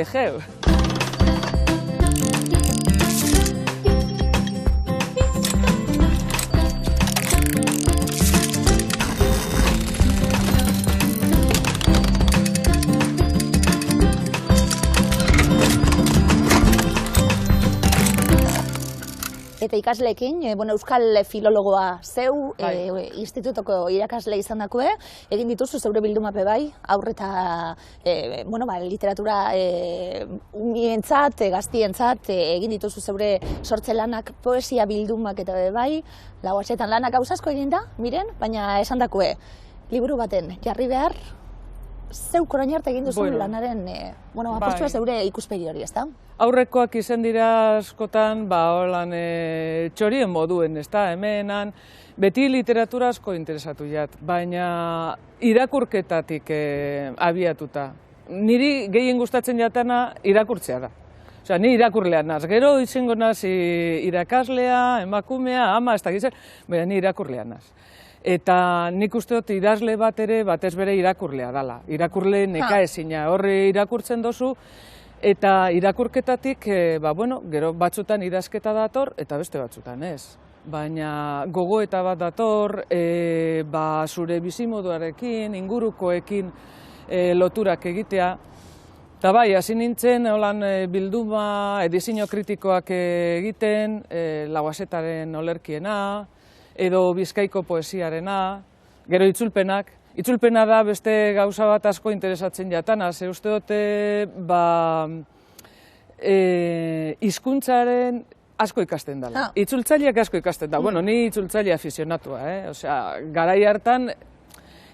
Egeu. Eta ikasleekin, euskal filologoa zeu, institutoko irakasle izan dakoe, egin dituzu zeure bildumape bai, aurreta literatura umientzat, gaztientzat, egin dituzu zeure sortze lanak, poesia bildumak eta bai, lauaxetan lanak gauzasko egin da, miren, baina esan dakoe, liburu baten jarri behar, zeuk orain arte egin duzu lanaren, apostua zeure ikuspegi hori, ezta? Aurrekoak izan dira askotan, holan txorien moduen, ezta? Hemenan, beti literatura asko interesatu jat, baina irakurketatik abiatuta. Niri gehien gustatzen jatana irakurtzea da. Osea, ni irakurlea naz, gero izango naz irakaslea, emakumea, ama, ez da gizar, baina ni irakurlea naz. Eta nik uste dut idazle bat ere batez bere irakurlea dala. Irakurle nekaezina, horre irakurtzen dozu, eta irakurketatik, gero batzutan idazketa dator, eta beste batzutan ez. Baina gogoeta bat dator, zure bizimoduarekin, ingurukoekin loturak egitea. Eta bai, hasi nintzen, holan bilduma, edizio kritikoak egiten, Lauaxetaren olerkiena, edo Bizkaiko poesiarena, gero itzulpenak. Itzulpena da beste gauza bat asko interesatzen jatana, ze uste dute hizkuntzaren asko ikasten dela. Itzultzaileak asko ikasten da. Bueno, ni itzultzaile afizionatua, osea, garai hartan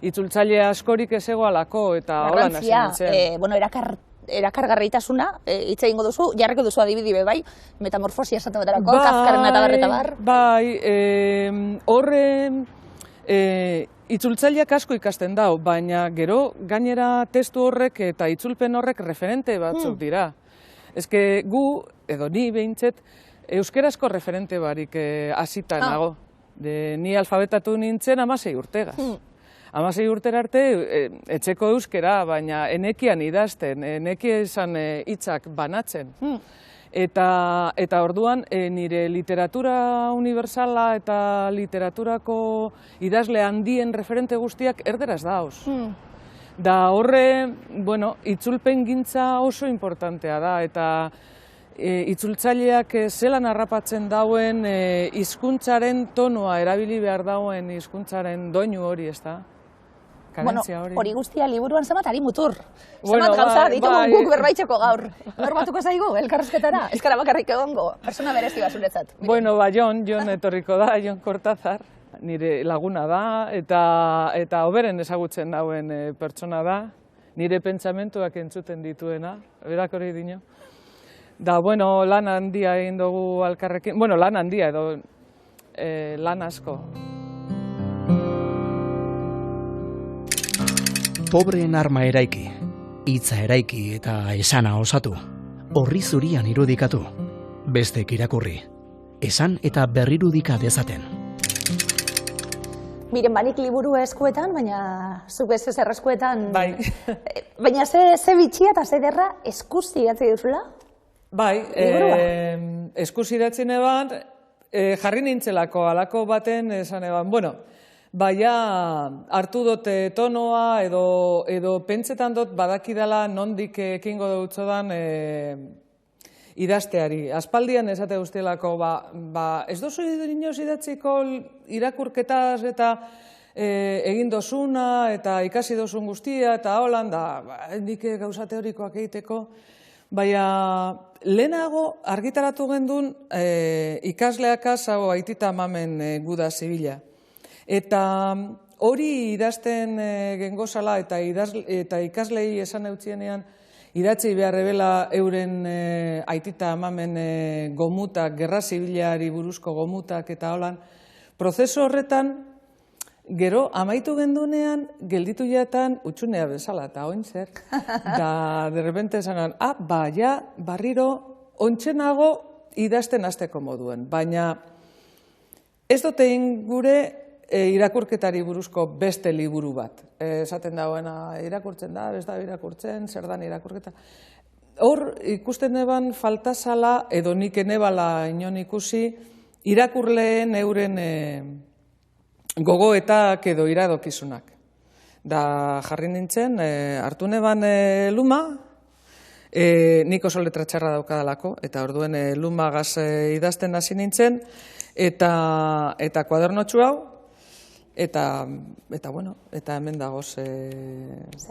itzultzaile askorik ez egoalako eta holan hasi nintzen. Erakargarritasuna, hitz egingo duzu, jarriko duzu adibide bai, metamorfosia esaten baterako, Kafkaren eta barreta bar. Bai, horren itzultzaileak asko ikasten dau, baina gero gainera testu horrek eta itzulpen horrek referente batzuk dira. Ezke gu, edo ni behintzet, euskarazko referente barik hasita nago. Ni alfabetatu nintzen 16 urtegaz. 16 urtera arte etxeko euskera, baina enekian idazten, enekian hitzak banatzen. Eta orduan nire literatura universala eta literaturako idazle handien referente guztiak erderaz dauz. Da horre, itzulpen gintza oso importantea da, eta itzultzaileak zelan harrapatzen dauen hizkuntzaren tonua erabili behar dauen hizkuntzaren doinu hori, ez da? Hori guztia liburuan zematari mutur. Zemat gauza ditugu guk berbaitzeko gaur. Gaur batuko zaigu, elkarrezketara. Ez gara bakarrik egongo, persona berezi basuretzat. Jon etorriko da, Jon Kortazar, nire laguna da, eta hoberen ezagutzen dauen pertsona da, nire pentsamentuak entzuten dituena, berak hori dino. Da, lan handia egin dugu alkarrekin, lan handia edo lan asko. Pobreen arma eraiki, hitza eraiki eta esana osatu, horri zurian irudikatu, bestek irakurri, esan eta berrirudika dezaten. Miren, banik liburu eskuetan, baina zuk ez eskuetan... Bai. Baina ze bitxia eta ze derra eskuz idatzi duzula? Bai, eskuz idatzi neban, jarri nintzelako alako baten esan eban, baina hartu dute tonoa edo pentsetan dut badakidala nondik ekingo dutzodan idazteari. Aspaldian esate guztielako, ez dozu inoz idatziko irakurketaz eta egin dozuna eta ikasi dozun guztia eta holan da, nik gauza teorikoak egiteko. Baina lehenago argitaratu gendun ikasleakaz hau aitita mamen guda zibila. Eta hori idazten gengozala eta ikaslei esan eutzienean idatzi behar ebela euren aitita amamen gomutak, gerra zibilari buruzko gomutak eta holan. Prozesu horretan, gero amaitu gendunean, gelditu jatan utxunea bezala eta oin zer. Da, derrepente esanan, barriro ontsenago idazten hasteko moduen. Baina ez dute gure irakurketari buruzko beste liburu bat. Esaten dagoena irakurtzen da, ez da irakurtzen, zer dan irakurketa. hor ikusten neban faltazala, edo nik enebala inon ikusi, irakurleen euren gogoetak edo iradokizunak. Da jarri nintzen, hartu neban luma, nik oso letra txarra daukadalako, eta orduen lumagaz idazten hasi nintzen, eta kuadernotxu hau, eta hemen dagoz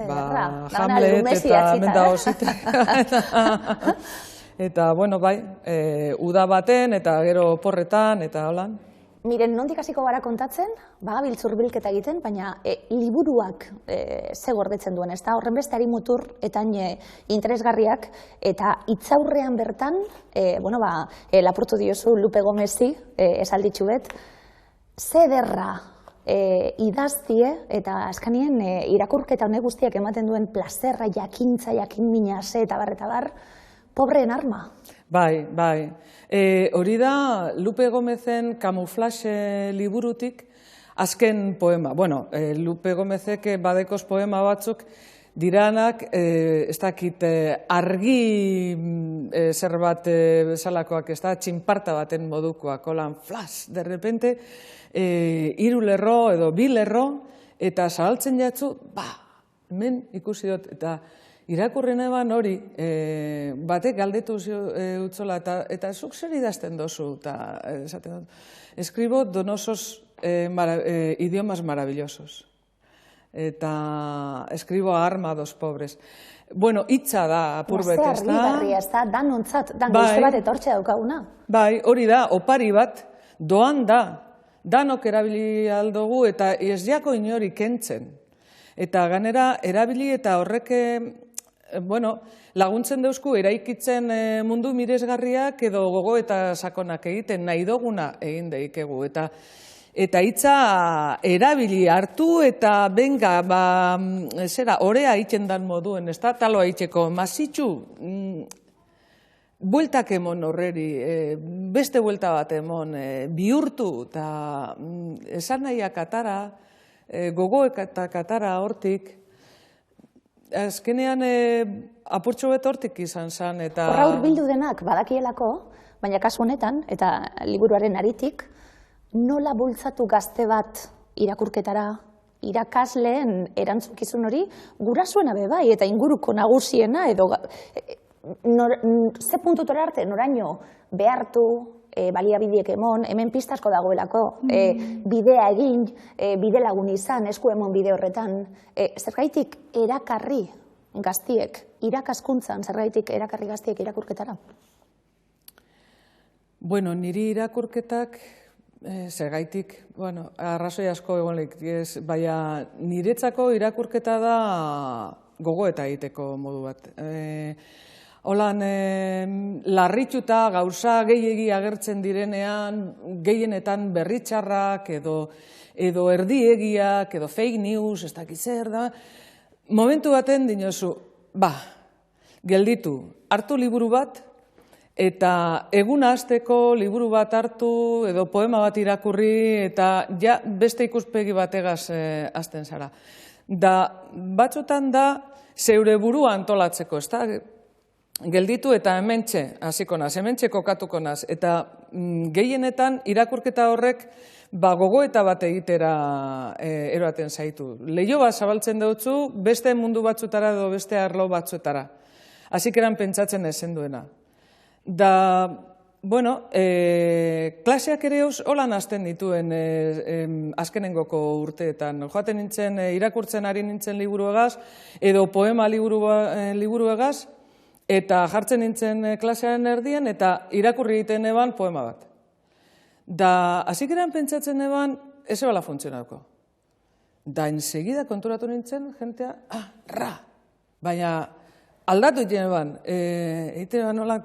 Hamlet, eta hemen dagoz eta, bai, uda baten, eta gero oporretan, eta holan. Miren, nondik hasiko gara kontatzen, bagabiltz hurbilketa egiten, baina liburuak ze gordetzen duen, ez da? Horren beste hari mutur eta interesgarriak, eta hitzaurrean bertan, lapurtu diozu Lupe Gomezi, esalditxu bet, ze ederra idaztie, eta azkanien irakurketa honek guztiak ematen duen plazerra, jakintza, jakinmina, eta bar, pobreen arma. Bai. Hori da Lupe Gomezen Kamuflaxe liburutik azken poema. Bueno, Lupe Gomezek badekoz poema batzuk diranak, ez dakit argi zerbait bezalakoak, ez da, txinparta baten modukoak, holan flash, de repente, 3 lerro edo 2 lerro, eta zabaltzen jatzu, hemen ikusi dut, eta irakurren eban hori, batek galdetu utzola, eta zuk zer idazten dozu, eta esaten dut, escribo donosos idiomas maravillosos, eta escribo a arma dos pobres. Bueno, hitza da, apurbet, ez da? Harrigarria, ez da, danontzat, guzti bat etortxe daukaguna. Bai, hori da, opari bat, doan da, danok erabili aldugu, eta ez jako inori kentzen. Eta ganera, erabili eta horrek, laguntzen dauzku eraikitzen mundu miresgarriak edo gogo eta sakonak egiten nahi duguna egin daikegu. Eta hitza erabili hartu eta benga, orea egiten dan moduen, ez da, taloa egiteko, mazitxu, bueltak emon horreri, beste buelta bat emon, bihurtu, eta esan nahiak atara, gogoek eta katara hortik, azkenean apurtxo bet hortik izan zen, eta... Horra hurbildu denak badakielako, baina kasu honetan, eta liburuaren aritik, nola bultzatu gazte bat irakurketara, irakasleen erantzukizun hori, gurasuena bai, eta inguruko nagusiena, edo ze puntutora arte, noraino behartu, baliabideek emon, hemen piztasko dagoelako, bidea egin, bide lagun izan, esku emon bide horretan, zergaitik erakarri gaztiek, irakaskuntzan, zergaitik erakarri gaztiek irakurketara? Bueno, niri irakurketak, zergaitik, arrazoi asko egonik, baina niretzako irakurketa da gogoeta egiteko modu bat. Holan, larritxuta gauza gehiegi agertzen direnean, gehienetan berritxarrak edo erdiegiak, edo fake news, ez dakiz zer da. Momentu baten dinozu, gelditu, hartu liburu bat, eta eguna hasteko liburu bat hartu, edo poema bat irakurri, eta ja beste ikuspegi bategaz hasten zara. Da, batzutan da, zeure burua antolatzeko, ez da? Gelditu eta hementxe hasiko naz, hementxe kokatuko naz, eta gehienetan irakurketa horrek gogoeta bat egitera eroaten zaitu. Leiho bat zabaltzen dutzu beste mundu batzutara edo beste arlo batzutara. Hasikeran pentsatzen ezen duena. Da, klaseak ere holan hasten dituen azkenengoko urteetan. Joaten nintzen, irakurtzen ari nintzen liburuegaz, edo poema liburuegaz, eta jartzen nintzen klasearen erdien, eta irakurri egiten eban poema bat. Da, hasikeran pentsatzen eban, ez ebala funtzionauko. Da, ensegida konturatu nintzen, jentea, baina aldatu egiten eban, egiten eban nola,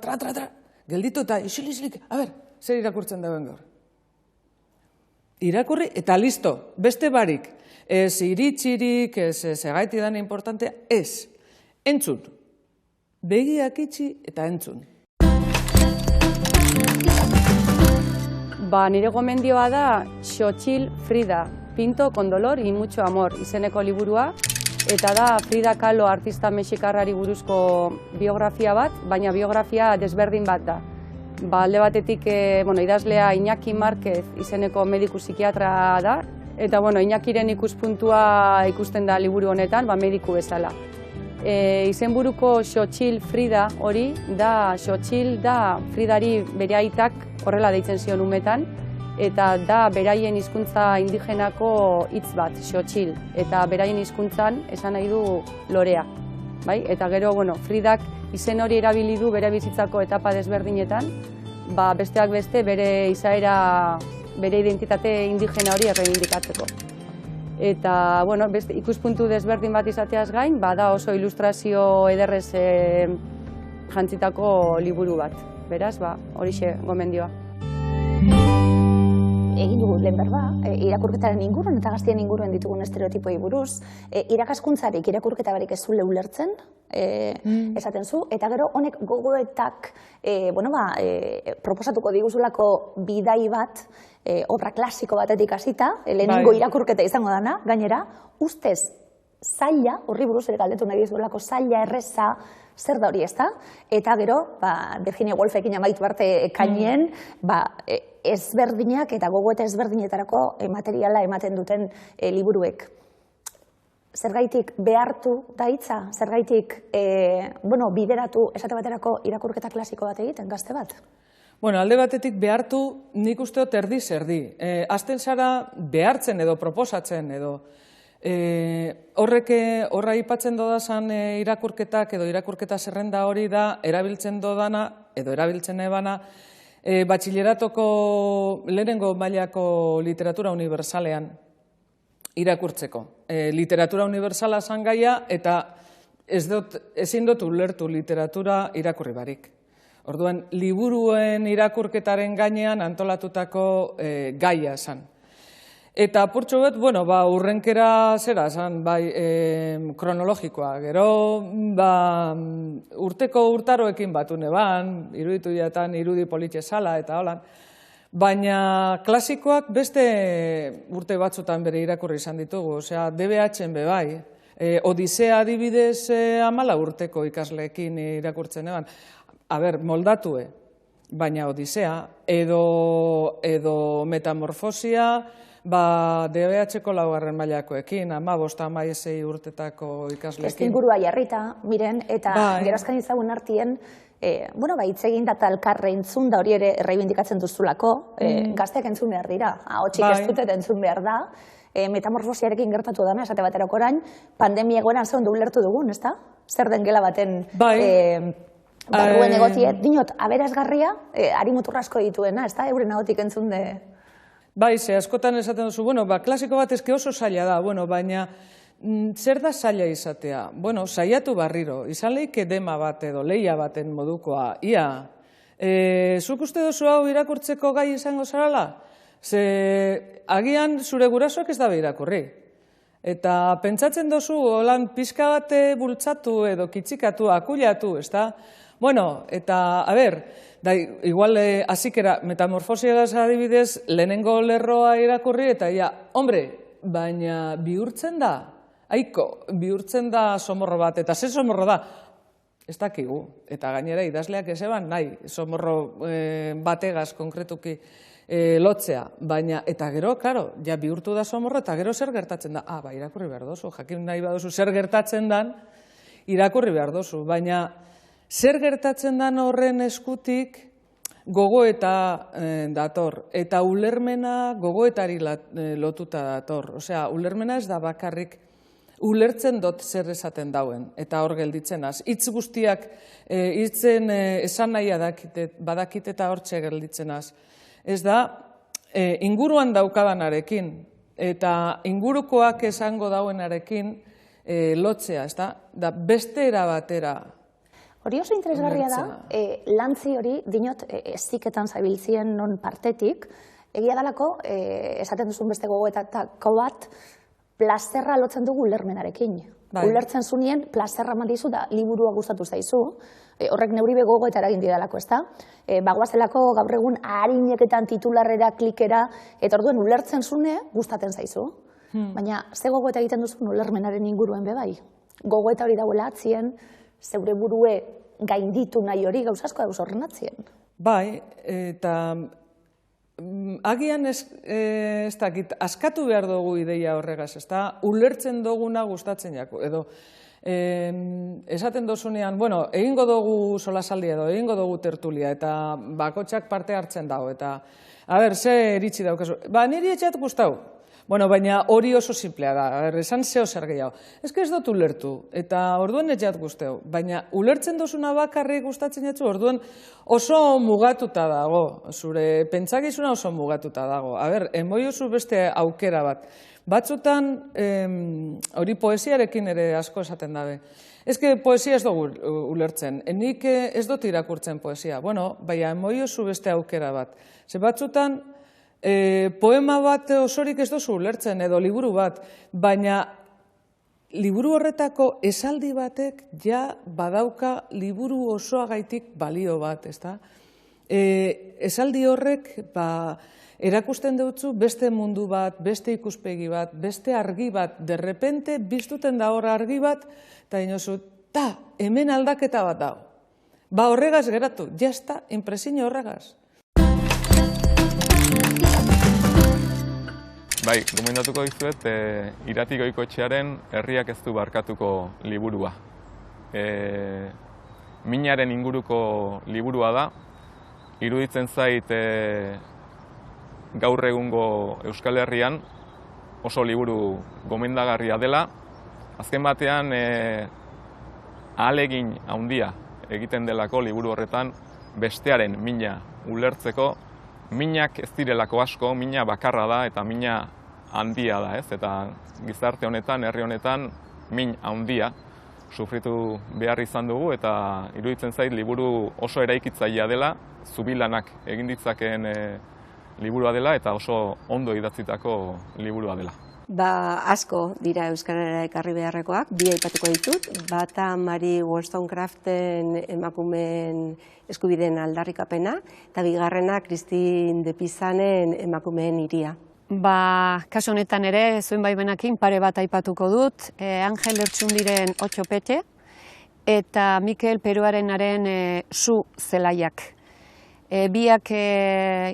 gelditu eta isilik, zer irakurtzen dauen gaur. Irakurri, eta listo, beste barik, ez iritsirik, ez egaiti dan importantea, ez, entzun. Begiak itxi eta entzun. Nire gomendioa da Xochitl Frida, Pinto con dolor y mucho amor, izeneko liburua. eta da Frida Kahlo artista mexikarrari buruzko biografia bat, baina biografia desberdin bat da. Alde batetik idazlea Iñaki Márquez izeneko mediku psikiatra da, eta Iñakiren ikuspuntua ikusten da liburu honetan, mediku bezala. Izenburuko Xochitl Frida hori da, Xochitl da Fridari bere aitak horrela deitzen zion umetan, eta da beraien hizkuntza indigenako hitz bat, Xochitl, eta beraien hizkuntzan esan nahi du lorea. Eta gero, Fridak izen hori erabili du bere bizitzako etapa desberdinetan, besteak beste bere izaera, bere identitate indigena hori erreibindikatzeko. Eta, ikuspuntu desberdin bat izateaz gain, da oso ilustrazio ederrez jantzitako liburu bat. Beraz, horixe gomendioa. Egin dugu lehen berba, irakurketaren inguruen eta gaztien inguruen ditugun estereotipoi buruz, irakaskuntzarik irakurketa barik ez zule ulertzen, esaten zu, eta gero honek gogoetak proposatuko diguzulako bidai bat, obra klasiko batetik hasita, lehenengo irakurketa izango dana, gainera, ustez zaila, horri buruz ere galdetu nahi dizuelako, zaila, erreza, zer da hori, ezta? Eta gero, Virginia Woolfekin amaitu arte ekainien, ezberdinak eta gogoeta ezberdinetarako materiala ematen duten liburuek. Zergaitik behartu da hitza? Zergaitik bideratu esate baterako irakurketa klasiko bat egiten, gazte bat? Alde batetik behartu nik usteot erdi-zerdi. Hasten zara behartzen edo proposatzen edo horra aipatzen dodazan irakurketak edo irakurketa zerrenda hori da erabiltzen dodana edo erabiltzen ebana batxilleratoko lehenengo mailako literatura universalean irakurtzeko. Literatura universala zan gaia eta ezin dut ulertu literatura irakurri barik. Orduan, liburuen irakurketaren gainean antolatutako gaia zan. Eta apurtxo bet, urrenkera zera zan, kronologikoa. Gero, urteko urtaroekin batu neban, iruditu jatan irudi politxe zala eta holan. Baina klasikoak beste urte batzutan bere irakurri izan ditugu, osea, DBH-en bebai. Odisea adibidez 14 urteko ikasleekin irakurtzen eban. Moldatue, baina Odisea, edo Metamorfosia, DBH-ko 4. mailakoekin, 15-16 urtetako ikasleekin. Ez ingurua jarrita, miren, eta gerazkan izagun artien, hitz egin da talkarre entzun da hori ere erreibindikatzen duzulako, gazteak entzun behar dira, hotxik ez dutet entzun behar da, metamorfosiarekin gertatu dana, esate baterako orain, pandemia egoeran zer ondo ulertu dugun, ezta? Zer den gela baten barruen egotiet, dinot, aberazgarria, ari muturrasko dituena, ezta? Euren agotik entzun de... Ze askotan esaten duzu, klasiko bat ezke oso zaila da, baina zer da zaila izatea? Saiatu barriro, izan lehik edema bat edo lehia baten modukoa, ia. Zuk uste duzu hau irakurtzeko gai izango zarala? Ze agian zure gurasoak ez dabe irakurri. Eta pentsatzen duzu, holan pixka bate bultzatu edo kitxikatu, akuliatu, ez da? Eta, igual azikera, metamorfosiagaz adibidez, lehenengo lerroa irakurri, eta baina bihurtzen da, bihurtzen da somorro bat, eta ze somorro da? Ez dakigu, eta gainera idazleak ez eban nahi, somorro bategaz konkretuki lotzea, baina, eta gero, klaro, bihurtu da somorro, eta gero zer gertatzen da? Irakurri behar dozu, jakin nahi baduzu zer gertatzen dan, irakurri behar dozu, baina zer gertatzen dan horren eskutik gogoeta dator, eta ulermena gogoetari lotuta dator. Osea, ulermena ez da bakarrik ulertzen dut zer esaten dauen, eta hor gelditzen az. Hitz guztiak, hitzen esan nahia badakit eta hortxe gelditzen az. Ez da, inguruan daukadanarekin, eta ingurukoak esango dauenarekin lotzea, ez da, beste erabatera. Hori oso interesgarria da, lantzi hori, dinot, ziketan zabiltzien non partetik, egia dalako, esaten duzun beste gogoetako bat, plazerra lotzen dugu ulermenarekin. Ulertzen zunien, plazerra mandizu da, liburua gustatu zaizu, horrek neuribe gogoetara egin didalako, ez da? Bagoazelako gaur egun harineketan titularrera, klikera, eta orduen ulertzen zune, gustatzen zaizu. Baina, ze gogoeta egiten duzun ulermenaren inguruen bebai? Gogoeta hori dauela atzien, zeure burue gainditu nahi hori gauzasko dauz horren atzien. Bai, eta agian ez dakit, askatu behar dugu ideia horregaz, ez da, ulertzen duguna gustatzen jako, edo esaten dozunean, bueno, egingo dugu solasaldia edo, egingo dugu tertulia, eta bakotxak parte hartzen dago, eta, ze iritsi daukazu, niri etxeat gustau. Bueno, baina hori oso simplea da, esan zeo zer gehiago. Ez dut ulertu, eta orduan etxeat guzteu, baina ulertzen dozuna bakarrik gustatzen jatzu, orduan oso mugatuta dago, zure pentsakizuna oso mugatuta dago. Emoiozu beste aukera bat. Batzutan, hori poesiarekin ere asko esaten dabe. Poesia ez dugu ulertzen, nik ez dut irakurtzen poesia. Bueno, baina emoiozu beste aukera bat. Ze batzutan, poema bat osorik ez duzu ulertzen edo liburu bat, baina liburu horretako esaldi batek ja badauka liburu osoagaitik balio bat, ezta? Esaldi horrek erakusten dutzu beste mundu bat, beste ikuspegi bat, beste argi bat, derrepente biztuten da hor argi bat, eta inozu, hemen aldaketa bat dago. Horregaz geratu, jazta, impresio horregaz. Bai, gomendatuko dizuet, Irati Goikoetxearen Herriak ez du barkatuko liburua. Minaren inguruko liburua da, iruditzen zait gaur egungo Euskal Herrian oso liburu gomendagarria dela. Azken batean, ahalegin handia egiten delako liburu horretan bestearen mina ulertzeko, minak ez direlako asko, mina bakarra da eta mina handia da, ez? Eta gizarte honetan, herri honetan, min handia sufritu behar izan dugu eta iruditzen zait liburu oso eraikitzailea dela, zubilanak egin ditzakeen liburua dela eta oso ondo idatzitako liburua dela. Asko dira euskarara ekarri beharrekoak, bi aipatuko ditut. Bata Mary Wollstonecraften emakumeen eskubideen aldarrikapena, eta bigarrena Christine de Pisanen emakumeen hiria. Kasu honetan ere, zuen baimenakin pare bat aipatuko dut, Angel Lertxundiren Otxopete eta Mikel Peruarenaren Su zelaiak. Biak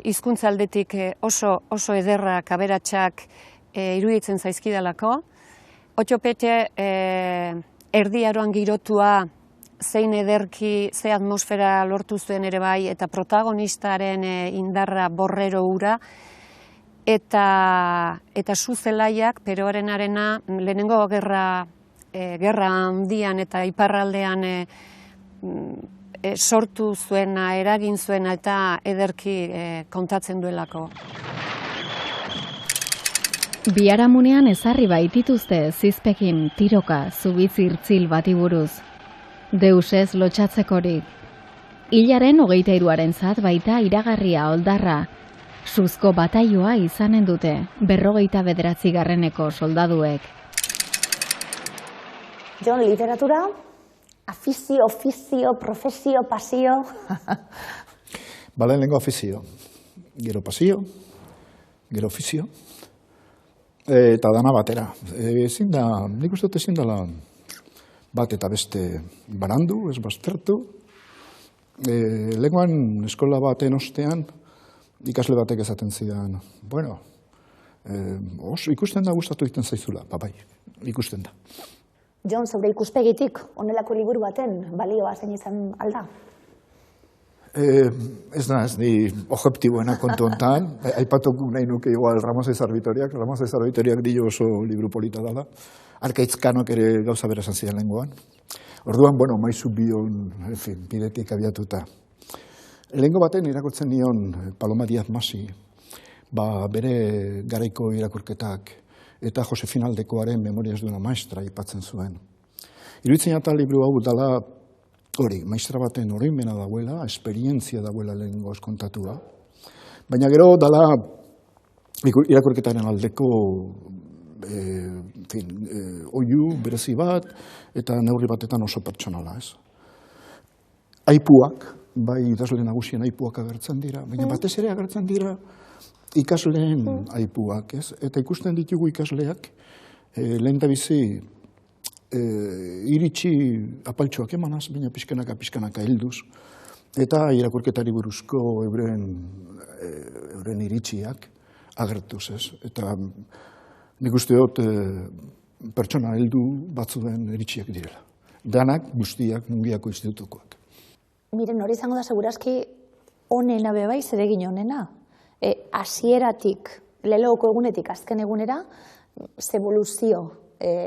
hizkuntza aldetik oso ederrak, aberatsak, iruditzen zaizkidalako. Otxopete erdi aroan girotua, zein ederki, ze atmosfera lortu zuen ere bai, eta protagonistaren indarra borrero ura, eta Su zelaiak, Peruarenarena, lehenengo gerra handian eta iparraldean sortu zuena, eragin zuena eta ederki kontatzen duelako. Biharamunean ezarri baitituzte zizpekin tiroka zubizirtzil bati buruz. Deusez lotxatzekorik. Hilaren 23-arentzat baita iragarria oldarra. Suzko bataioa izanen dute, 59. soldaduek. Jon, literatura, afizio, ofizio, profesio, pasio... Lehenengo afizio, gero pasio, gero ofizio, eta dana batera. Nik uste dut ezin dela bat eta beste barandu, ez baztertu. Lehenkoan eskola baten ostean, ikasle batek esaten zidan, ikusten da gustatu egiten zaizula, bai, ikusten da. Jon, zeure ikuspegitik, honelako liburu baten balioa zein izan alda? Ez ni objektiboena kontu hontan, aipatuko nahi nuke igual Ramos Ezarbitoriak dio oso liburu polita dela, Arkaitzkanok ere gauza bera esan zidan lehengoan. Orduan, maizu bion, bidetik abiatuta. Lehengo baten irakurtzen nion Paloma Díaz Masi, bere garaiko irakurketak eta Josefina Aldekoaren Memorias de una maestra aipatzen zuen. Iruditzen eta liburu hau dela hori, maestra baten oroimena dagoela, esperientzia dagoela lehengo eskontatua. Baina gero dela irakurketaren aldeko oihu berezi bat eta neurri batetan oso pertsonala, ez? Aipuak, bai idazle nagusien aipuak agertzen dira, baina batez ere agertzen dira ikasleen aipuak, ez? Eta ikusten ditugu ikasleak, lehen da bizi, iritsi apaltxoak emanaz, baina pixkanaka helduz, eta irakurketari buruzko euren iritsiak agertuz, ez? Eta nik uste dut pertsona heldu batzuen iritsiak direla. Danak guztiak Mungiako institutukoak. Miren, hori izango da segurazki onena bebai, zeregin onena. Hasieratik, lehengoko egunetik azken egunera, eboluzio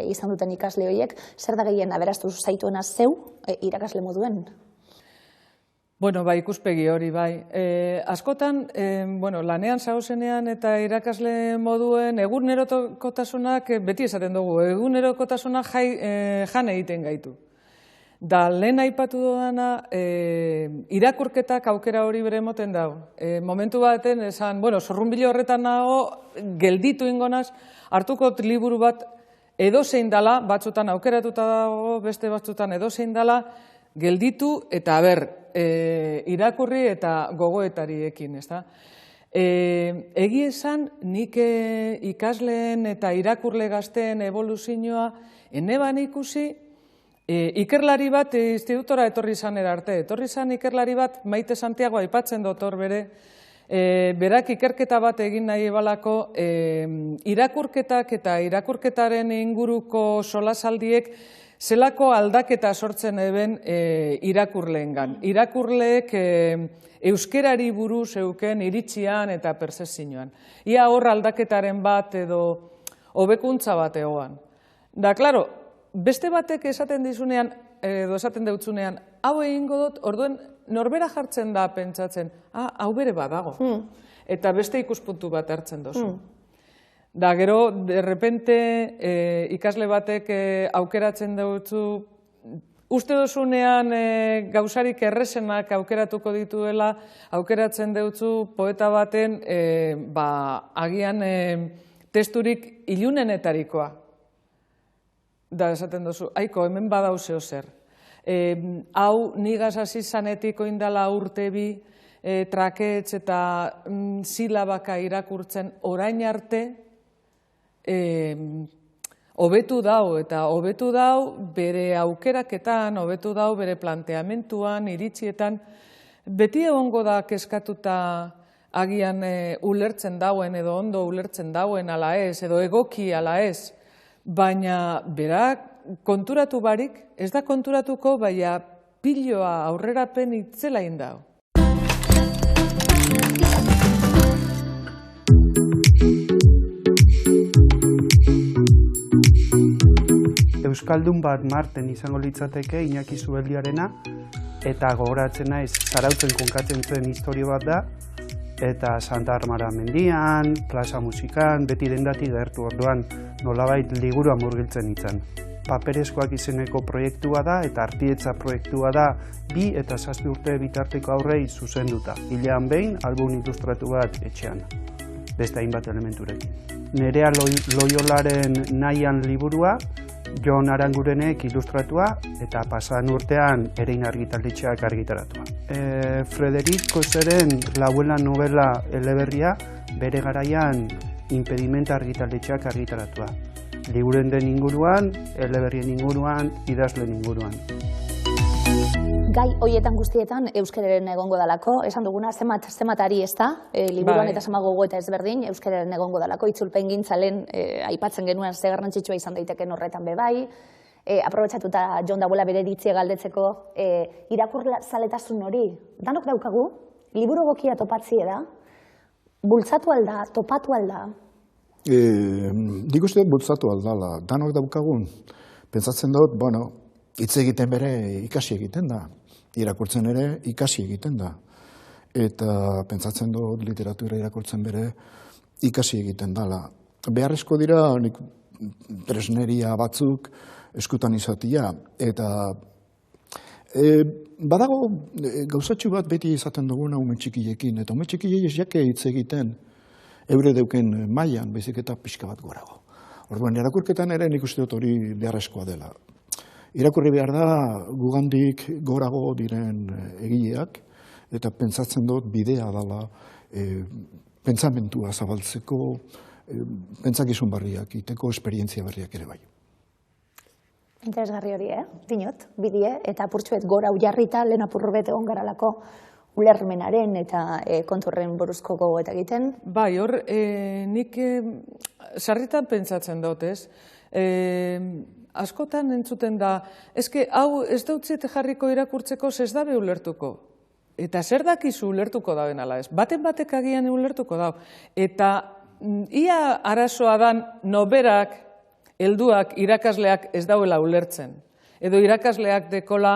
izan duten ikasle horiek, zer da gehien aberastu zaituena zeu irakasle moduen? Bueno, bai, ikuspegi hori, bai. Askotan, lanean zauzenean eta irakasle moduen egunerokotasunak, beti esaten dugu, egunerokotasunak jan egiten gaitu. Da, lehen aipatu dudana, irakurketak aukera hori bere moten dago. Momentu baten, esan, zorrunbilo horretan nago, gelditu ingonaz, hartuko liburu bat edozein dala, batzutan aukeratuta dago, beste batzutan edozein dala, gelditu eta irakurri eta gogoetariekin, ezta? Egi esan, nik ikasleen eta irakurle gazteen evoluzioa eneban ikusi, ikerlari bat institutora etorri izan arte. Etorri izan ikerlari bat, Maite Santiago aipatzen dotor bere, berak ikerketa bat egin nahi ebalako irakurketak eta irakurketaren inguruko solasaldiek zelako aldaketa sortzen eben irakurleengan. Irakurleek euskerari buruz euken iritzian eta percepzioan. Ia hor aldaketaren bat edo hobekuntza bat egoan. Da, klaro, beste batek esaten dizunean, edo esaten deutzunean, hau egingo dut, orduen norbera jartzen da pentsatzen, hau bere badago. Eta beste ikuspuntu bat hartzen dozu. Da, gero, derrepente, ikasle batek aukeratzen dutzu, uste dozunean gauzarik errezenak aukeratuko dituela, aukeratzen dutzu poeta baten, agian testurik ilunenetarikoa. Da, esaten duzu, aiko, hemen badau zeo zer. Hau, nigaz hasi zanetik oindala urte bi, traketz eta silabaka irakurtzen orain arte, hobetu dau, eta hobetu dau bere aukeraketan, hobetu dau bere planteamentuan, iritzietan, beti egongo da kezkatuta agian ulertzen dauen edo ondo ulertzen dauen ala ez, edo egoki ala ez, baina berak konturatu barik, ez da konturatuko, baina piloa aurrerapen itzela indau. Euskaldun bat marten izango litzateke Iñaki Zubeldiarena, eta gogoratzen naiz Zarautzen konkatzen zen historio bat da, eta Santa Armara mendian, plaza musikan, beti dendatik gertu orduan nolabait liburua murgiltzen itzan. Paperezkoak izeneko proiektua da eta artietza proiektua da 2 eta 7 urte bitarteko aurrei zuzenduta. Hilean behin album ilustratu bat etxean, beste hainbat elementurekin. Nerea Loiolaren nahian liburua, Jon Arangurenek ilustratua eta pasan urtean Erein argitaletxeak argitaratua. Frederik Koseren lauela novela eleberria bere garaian Impedimenta argitaletxeak argitaratua. Liburen den inguruan, eleberrien inguruan, idazlen inguruan. Gai hoietan guztietan euskararen egongo dalako, esan duguna zenbat ari ez da, liburuan eta zenbat gogo eta ezberdin, euskararen egongo dalako, itzulpen gintzalen aipatzen genuen ze garrantzitsua izan daiteken horretan bebai, aprobetxatuta Jon dagoela bere iritzia galdetzeko, irakurlezaletasun hori, danok daukagu, liburu egokia topatzie da, bultzatu alda, topatu alda? Dik uste bultzatu aldala, danok daukagun, pentsatzen dut, hitz egiten bere ikasi egiten da, irakurtzen ere ikasi egiten da. Eta pentsatzen dut literatura irakurtzen bere ikasi egiten dala. Beharrezko dira tresneria batzuk eskutan izatia. Eta badago gauzatxu bat beti izaten duguna ume txikiekin. Eta ume txikiei ez jake hitz egiten eure deuken mailan, baizik eta pixka bat gorago. Orduan, irakurketan ere nik uste dut hori beharrezkoa dela. Irakurri behar da gugandik gorago diren egileak, eta pentsatzen dut bidea dela pentsamentua zabaltzeko, pentsakizun berriak, iteko esperientzia berriak ere bai. Interesgarri hori, dinot, bidie, eta apurtxuet gora ujarrita, lehen apurrobet egon garalako ulermenaren eta konturren buruzko gogoeta egiten. Bai, hor, nik sarritan pentsatzen dut, ez? Askotan entzuten da, eske hau ez dautzete jarriko irakurtzeko ez dabe ulertuko. Eta zer dakizu ulertuko daben ala ez? Baten batek agian ulertuko dau. Eta ia arazoa dan noberak, helduak, irakasleak ez dauela ulertzen. Edo irakasleak dekola,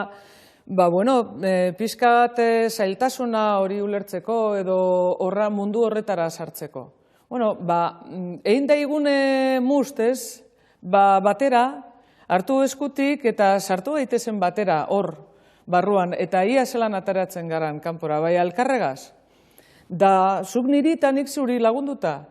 pixka bat zailtasuna hori ulertzeko edo horra mundu horretara sartzeko. Egin daigune mustez, batera, hartu eskutik eta sartu daitezen batera hor, barruan, eta ia zelan ateratzen garan kanpora, bai alkarregaz. Da, zuk niri eta nik zuri lagunduta.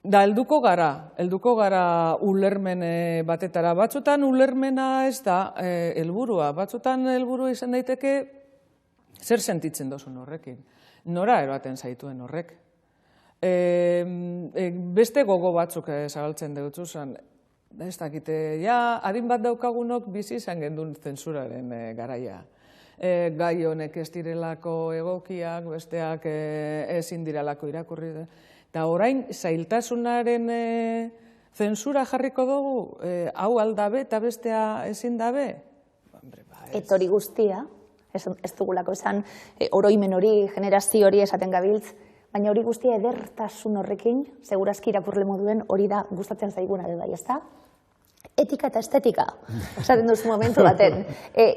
Da, helduko gara ulermen batetara. Batzutan ulermena ez da helburua. Batzutan helburua izan daiteke zer sentitzen dozun horrekin. Nora eroaten zaituen horrek. Beste gogo batzuk zabaltzen dut zuzan. Ez dakite, adin bat daukagunok bizi izan gendun zentsuraren garaia. Gai honek ez direlako egokiak, besteak ezin direlako irakurri. Eta orain, zailtasunaren zentsura jarriko dugu, hau aldabe eta bestea ezin dabe? Eta hori guztia, ez dugulako esan, oroimen hori, generazio hori esaten gabiltz, baina hori guztia edertasun horrekin, segurazki irakurle moduen hori da gustatzen zaiguna bai, ezta? Etika eta estetika, esaten duzu momentu baten.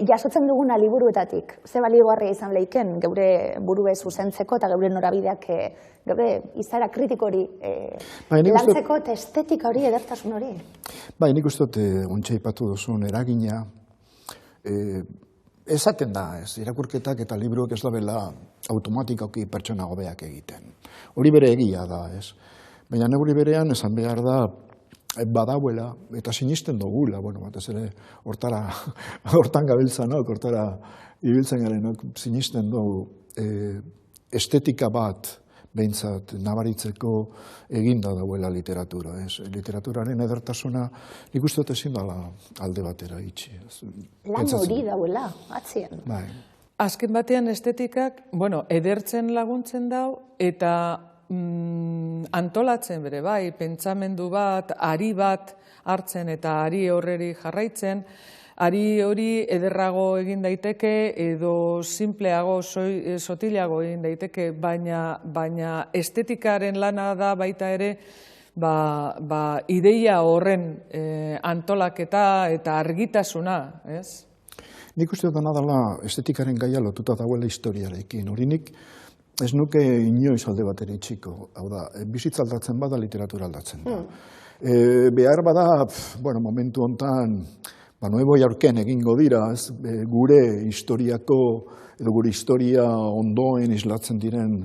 Jasotzen duguna liburuetatik, ze baliogarria izan lehiken, geure burue zuzentzeko eta geure norabideak, geure izaera kritiko hori lantzeko eta estetika hori, edertasun hori. Bai, nik uste dut ontsa ipatu duzun eragina, esaten da, irakurketak eta liburuak ez dabela automatikoki pertsona hobeak egiten. Hori bere egia da, ez? Baina neuri berean esan behar da, badauela, eta sinisten dugula, batez ere, hortan gabiltzanok, hortara ibiltzen garenok, sinisten dugu, estetika bat, behintzat, nabaritzeko eginda dauela literatura, ez? Literaturaren edertasuna, nik uste dut ezin dela alde batera itxi. Lan hori dauela, atzien. Bai. Azken batean estetikak, edertzen laguntzen dau, eta antolatzen bere bai, pentsamendu bat, ari bat hartzen eta ari horreri jarraitzen, ari hori ederrago egin daiteke edo simpleago, sotilago egin daiteke, baina estetikaren lana da baita ere ideia horren antolaketa eta argitasuna, ez? Nik uste dut dela estetikaren gaia lotuta dagoela historiarekin, horinik ez nuke inoiz alde batera itxiko, hau da, bizitza aldatzen bada, literatura aldatzen da. Behar bada, momentu hontan, Nuevo Yorken egingo dira, gure historiako, edo gure historia ondoen islatzen diren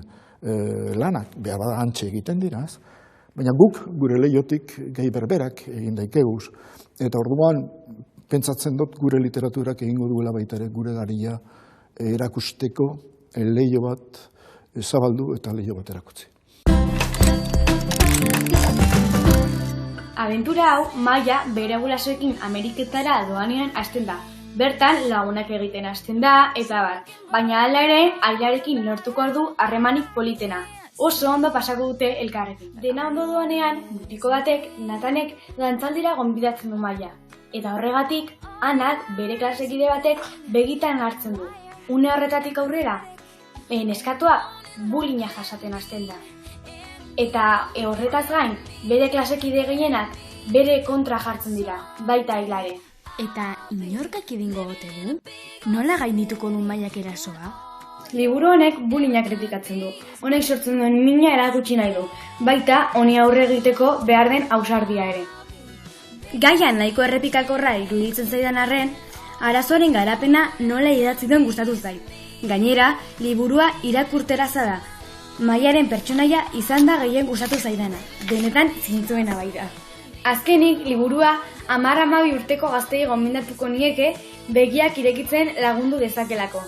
lanak, behar bada antxe egiten dira, baina guk gure lehiotik gehi berberak egin daikeguz, eta orduan, pentsatzen dut gure literaturak egingo duela baita ere gure garia erakusteko lehio bat zabaldu eta lehio bat erakutzi. Abentura hau, Maia bere gurasoekin Ameriketara doanean hasten da. Bertan lagunak egiten hasten da, eta baina hala ere, ailarekin lortuko du harremanik politena. Oso ondo pasako dute elkarrekin. Dena ondo doanean, mutiko batek, Natanek dantzaldira gonbidatzen du Maia. Eta horregatik, Anak bere klasekide batek begitan hartzen du. Une horretatik aurrera, neskatoa bullyinga jasaten hasten da. Eta horretaz gain, bere klasekide gehienak bere kontra jartzen dira, baita hilare. Eta inorkak idingo gote du? Nola gaindituko du Maiak erasoa? Liburu honek bullyinga kritikatzen du. Honek sortzen duen mina erakutsi nahi du, baita honi aurre egiteko behar den ausardia ere. Gaian nahiko errepikakorra iruditzen zaidan arren, arazoaren garapena nola idatzi duen gustatu zait. Gainera, liburua irakurteraza da. Maiaren pertsonaia izan da gehien gustatu zaidana. Benetan zintzuena bai da. Azkenik, liburua 10-12 urteko gaztei gomendatuko nieke begiak irekitzen lagundu dezakelako.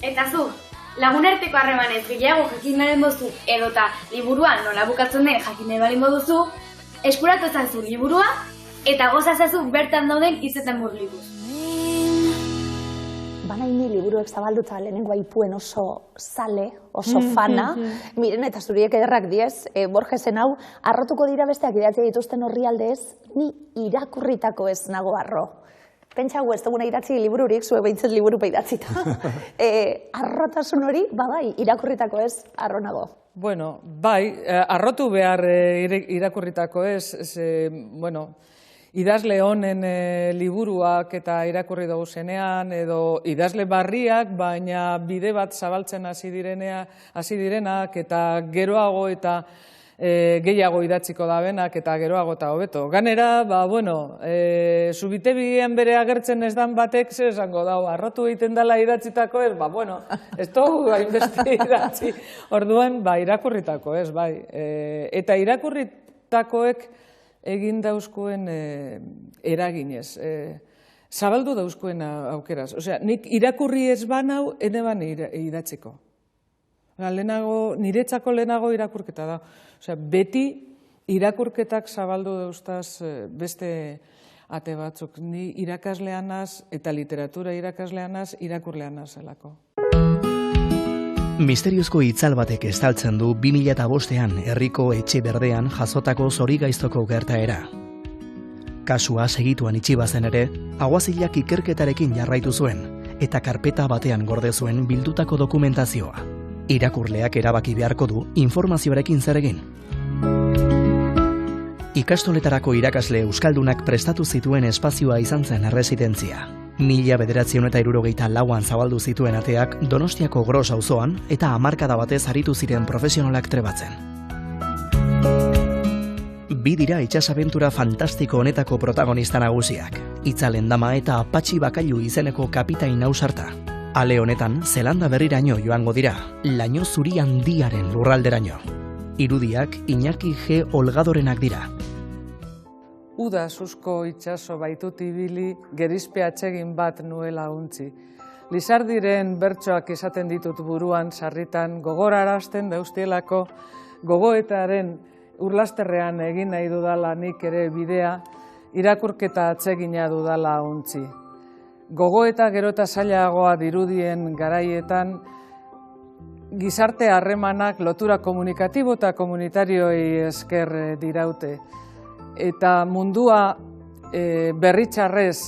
Eta zu, Lagunarteko harremanez gehiago jakin nahi mozu edota liburua nola bukatzen den jakin nahi bali moduzu, eskuratu ezazu liburua eta gozazazu bertan dauden hitzetan murgilituz. Banaini liburuek zabalduta lehenengo aipuen oso zale, oso fana, miren eta zuriek ederrak diez, Borgesen hau, arrotuko dira besteak idatzi dituzten orrialdez, ni irakurritako ez nago arro. Pentsa ez duguna idatzi libururik, zuek behintzen liburu idatzita. Arrotasun hori, bai, irakurritako ez arro nago. Bueno, bai, arrotu behar irakurritako ez, idazle honen liburuak eta irakurri dugu zenean, edo idazle barriak, baina bide bat zabaltzen hasi direnak, eta geroago eta gehiago idatziko da benak, eta geroago eta hobeto. Ganera, Zubitebian bere agertzen ez dan batek, zer esango dago, arrotu egiten dela idatzitako ez, ez dugu hainbeste idatzi. Orduan, irakurritako ez, bai. Eta irakurritakoek egin dauzkuen eraginez, zabaldu dauzkuen aukeraz. Osea, nik irakurri ez banau, ene ban idatziko. Niretzako lehenago irakurketa da. Osea, beti irakurketak zabaldu dauztaz beste ate batzuk. Ni irakasleanaz eta literatura irakasleanaz irakurleanaz zelako. Misteriozko itzal batek estaltzen du 2005ean herriko etxe berdean jasotako zorigaiztoko gertaera. Kasua segituan itxi bazen ere, aguazilak ikerketarekin jarraitu zuen, eta karpeta batean gorde zuen bildutako dokumentazioa. Irakurleak erabaki beharko du informazioarekin zer egin. Ikastoletarako irakasle euskaldunak prestatu zituen espazioa izan zen erresidentzia. 1974an zabaldu zituen ateak Donostiako Gros auzoan eta hamarkada batez aritu ziren profesionalak trebatzen. Bi dira itsasabentura fantastiko honetako protagonista nagusiak, Itzalen dama eta Patxi Bakailu izeneko kapitain ausarta. Ale honetan, Zelanda berriraino joango dira, laino zuri handiaren lurralderaino. Irudiak Iñaki G. Olgadorenak dira. Uda susko itxaso baitut ibili, gerizpe atsegin bat nuela untzi. Lizardiren bertsoak esaten ditut buruan sarritan, gogorarazten dauztielako, gogoetaren urlasterrean egin nahi dudala nik ere bidea, irakurketa atsegina dudala untzi. Gogoeta gerota zailagoa dirudien garaietan, gizarte harremanak lotura komunikatibo eta komunitarioi esker diraute. Eta mundua berritxarrez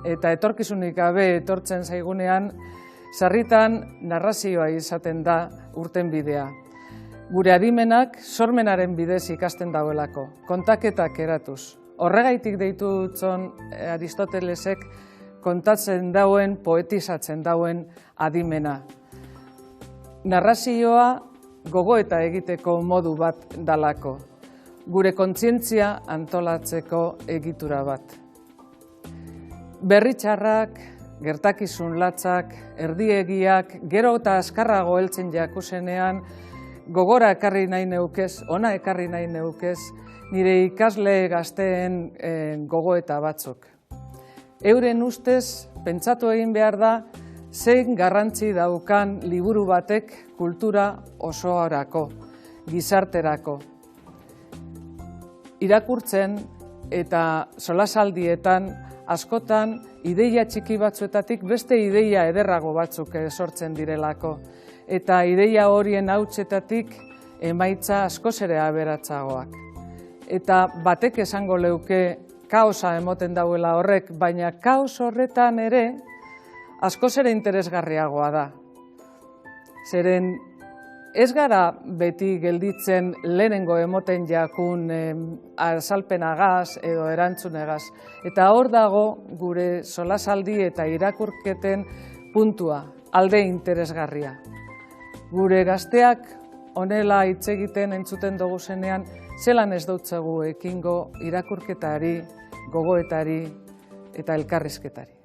eta etorkizunik gabe etortzen zaigunean, sarritan narrazioa izaten da urten bidea. Gure adimenak sormenaren bidez ikasten dauelako, kontaketak eratuz. Horregaitik deitu zon Aristotelesek kontatzen dauen, poetizatzen dauen adimena. Narrazioa gogoeta egiteko modu bat dalako. Gure kontzientzia antolatzeko egitura bat. Berritxarrak, gertakizun latzak, erdiegiak, gero eta azkarrago heltzen jakusenean, gogora ekarri nahi neukez, ona ekarri nahi neukez, nire ikasle gazteen gogoeta batzuk. Euren ustez, pentsatu egin behar da, zein garrantzi daukan liburu batek kultura osoarako, gizarterako. Irakurtzen eta solasaldietan askotan ideia txiki batzuetatik beste ideia ederrago batzuk sortzen direlako. Eta ideia horien hautsetatik emaitza askoz ere aberatsagoak. Eta batek esango leuke kaosa emoten dauela horrek, baina kaos horretan ere askoz ere interesgarriagoa da. Zeren ez gara beti gelditzen lehenengo emoten jakun azalpenagaz edo erantzunegaz. Eta hor dago gure solasaldi eta irakurketen puntua, alde interesgarria. Gure gazteak honela hitz egiten entzuten dugu zenean, zelan ez dutzegu ekingo irakurketari, gogoetari eta elkarrizketari.